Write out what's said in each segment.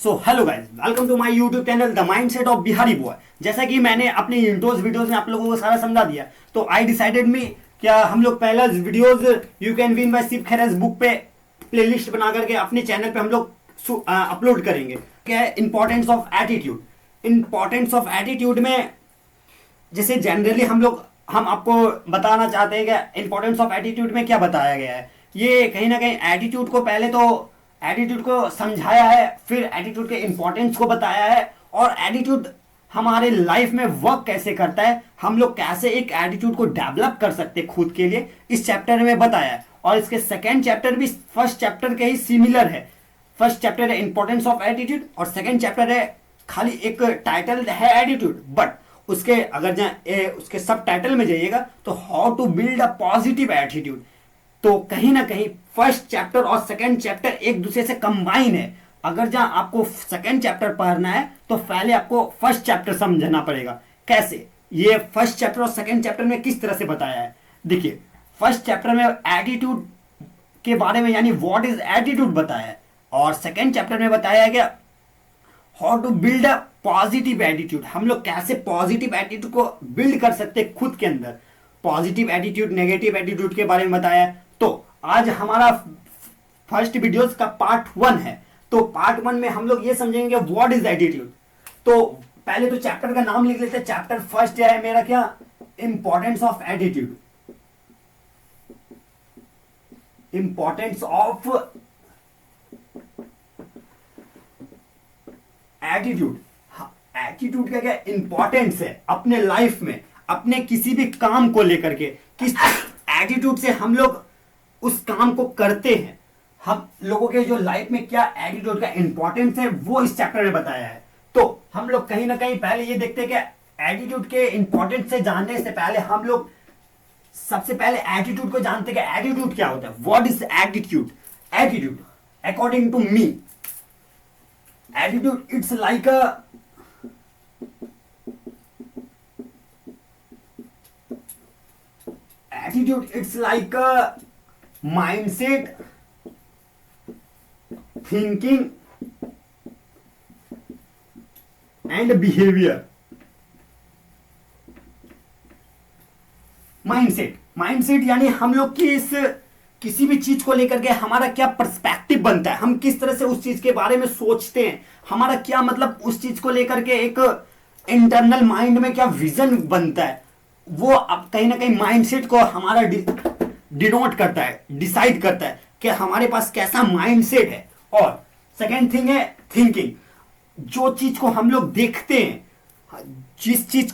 So hello guys, welcome to my YouTube channel the mindset of Bihari boy. जैसा कि मैंने अपनी इंट्रोज वीडियोस में आप लोगों को सारा समझा दिया, तो आई डिसाइडेड मी क्या हम लोग पहला videos you can win by Shiv Khera's book पे प्लेलिस्ट बना करके अपने चैनल पे हम लोग अपलोड करेंगे। क्या है importance of attitude. Importance of attitude में जैसे जनरली हम आपको बताना चाहते हैं कि इंपॉर्टेंस ऑफ एटीट्यूड में क्या बताया गया है। ये कहीं ना कहीं एटीट्यूड को पहले तो एटीट्यूड को समझाया है, फिर एटीट्यूड के इंपॉर्टेंस को बताया है, और एटीट्यूड हमारे लाइफ में वर्क कैसे करता है, हम लोग कैसे एक एटीट्यूड को डेवलप कर सकते हैं खुद के लिए, इस चैप्टर में बताया है। और इसके सेकेंड चैप्टर भी फर्स्ट चैप्टर के ही सिमिलर है। फर्स्ट चैप्टर है इंपॉर्टेंस ऑफ एटीट्यूड और सेकेंड चैप्टर है खाली एक टाइटल है एटीट्यूड, बट उसके उसके सब टाइटल में जाइएगा तो how to build a positive attitude. तो कहीं ना कहीं फर्स्ट चैप्टर और सेकंड चैप्टर एक दूसरे से कंबाइन है। अगर जहां आपको सेकंड चैप्टर पढ़ना है तो पहले आपको फर्स्ट चैप्टर समझना पड़ेगा। कैसे? ये फर्स्ट चैप्टर और सेकंड चैप्टर में किस तरह से बताया है, देखिए। फर्स्ट चैप्टर में एटीट्यूड के बारे में यानी व्हाट इज एटीट्यूड बताया है, और सेकंड चैप्टर में बताया गया how to build a positive attitude. हम लोग कैसे पॉजिटिव एटीट्यूड को बिल्ड कर सकते हैं खुद के अंदर। पॉजिटिव एटीट्यूड, नेगेटिव एटीट्यूड के बारे में बताया है। तो आज हमारा फर्स्ट वीडियोस का पार्ट 1 है। तो पार्ट 1 में हम लोग ये समझेंगे व्हाट इज एटीट्यूड। तो पहले तो चैप्टर का नाम लिख लेते हैं। चैप्टर फर्स्ट है मेरा क्या, importance of attitude. Importance of attitude. Attitude का क्या इंपॉर्टेंस है अपने लाइफ में, अपने किसी भी काम को लेकर के, किस एटीट्यूड से हम लोग उस काम को करते हैं। हम लोगों के जो लाइफ में क्या एटीट्यूड का इंपॉर्टेंस है वो इस चैप्टर में बताया है। तो हम लोग कहीं ना कहीं पहले ये देखते हैं कि एटीट्यूड के इंपॉर्टेंस से जानने से पहले हम लोग सबसे पहले एटीट्यूड को जानते हैं कि एटीट्यूड क्या होता है। What is attitude? Attitude according to me, attitude it's like a attitude, it's like a mindset, thinking and behavior. Mindset यानी हम लोग की इस किसी भी चीज को लेकर के हमारा क्या पर्सपेक्टिव बनता है, हम किस तरह से उस चीज के बारे में सोचते हैं, हमारा क्या मतलब उस चीज को लेकर के एक इंटरनल माइंड में क्या विजन बनता है, वो अब कहीं ना कहीं माइंडसेट को हमारा डिनोट करता है, डिसाइड करता है कि हमारे पास कैसा माइंडसेट है। और सेकेंड थिंग है थिंकिंग। जो चीज को हम लोग देखते हैं, जिस चीज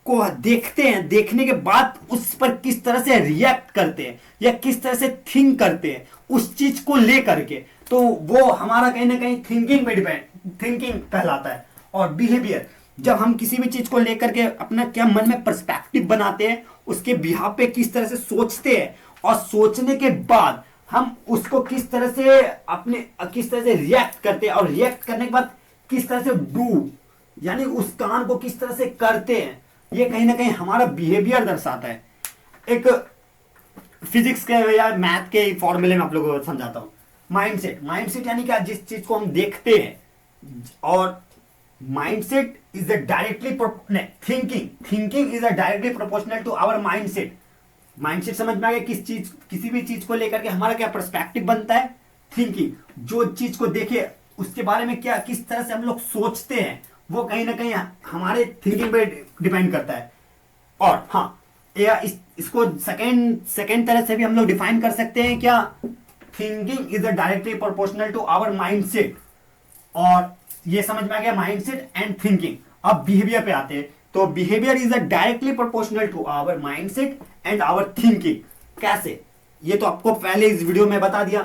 को देखते हैं, देखने के बाद उस पर किस तरह से रिएक्ट करते हैं या किस तरह से थिंक करते हैं उस चीज को लेकर के, तो वो हमारा कहीं ना कहीं थिंकिंग पे डिपेंड, थिंकिंग कहलाता है। और बिहेवियर, जब हम किसी भी चीज को लेकर के अपना क्या मन में पर्सपेक्टिव बनाते हैं, उसके बिहाफ पे किस तरह से सोचते हैं, और सोचने के बाद हम उसको किस तरह से रिएक्ट करते हैं, और रिएक्ट करने के बाद किस तरह से डू यानी उस काम को किस तरह से करते हैं, ये कहीं ना कहीं हमारा बिहेवियर दर्शाता है। एक फिजिक्स के या मैथ के फॉर्मूले में आप लोगों को समझाता हूं। माइंडसेट यानी क्या, जिस चीज को हम देखते हैं, और mindset is a directly thinking is a directly proportional to our mindset। mindset समझ में आ गया, किसी भी चीज को लेकर के हमारा क्या पर्सपेक्टिव बनता है, थिंकिंग। जो चीज को देखे उसके बारे में क्या किस तरह से हम लोग सोचते हैं, वो कहीं ना कहीं हमारे थिंकिंग पे डिपेंड करता है। और हाँ, इसको सेकेंड तरह से भी हम लोग डिफाइन कर सकते हैं क्या, thinking is a directly proportional to our mindset. और ये समझ में आ गया माइंडसेट एंड थिंकिंग। अब बिहेवियर पे आते हैं। तो behaviour is a directly proportional to our mindset and our thinking. कैसे? ये तो आपको पहले इस वीडियो में बता दिया।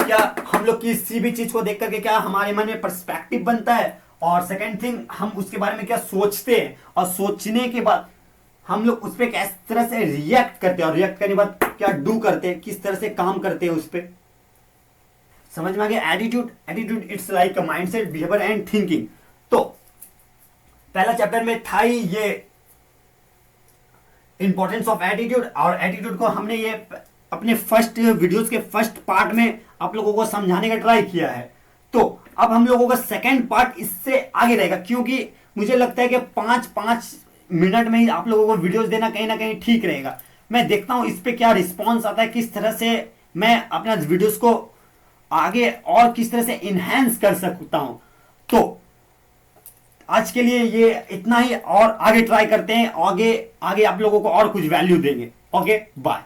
क्या हम लोग किसी भी चीज को देख करके क्या हमारे मन में पर्सपेक्टिव बनता है, और सेकेंड थिंग हम उसके बारे में क्या सोचते हैं, और सोचने के बाद हम लोग उस पर किस तरह से रिएक्ट करते हैं, और रिएक्ट करने के बाद क्या डू करते हैं, किस तरह से काम करते हैं उस पर। समझ में आ गया? Attitude it's like a mindset, behaviour and thinking. तो पहला चैप्टर में था ही ये इंपॉर्टेंस ऑफ एटीट्यूड, और एटीट्यूड को हमने ये अपने फर्स्ट वीडियोस के फर्स्ट पार्ट में आप लोगों को समझाने का ट्राई किया है। तो अब हम लोगों का सेकेंड पार्ट इससे आगे रहेगा, क्योंकि मुझे लगता है कि 5-5 मिनट में ही आप लोगों को वीडियोस देना कहीं ना कहीं ठीक रहेगा। मैं देखता हूं इस पे क्या रिस्पॉन्स आता है, किस तरह से मैं अपना वीडियोस को आगे और किस तरह से इनहेंस कर सकता हूं। तो आज के लिए ये इतना ही, और आगे ट्राई करते हैं, आगे आगे आप लोगों को और कुछ वैल्यू देंगे। Okay, bye.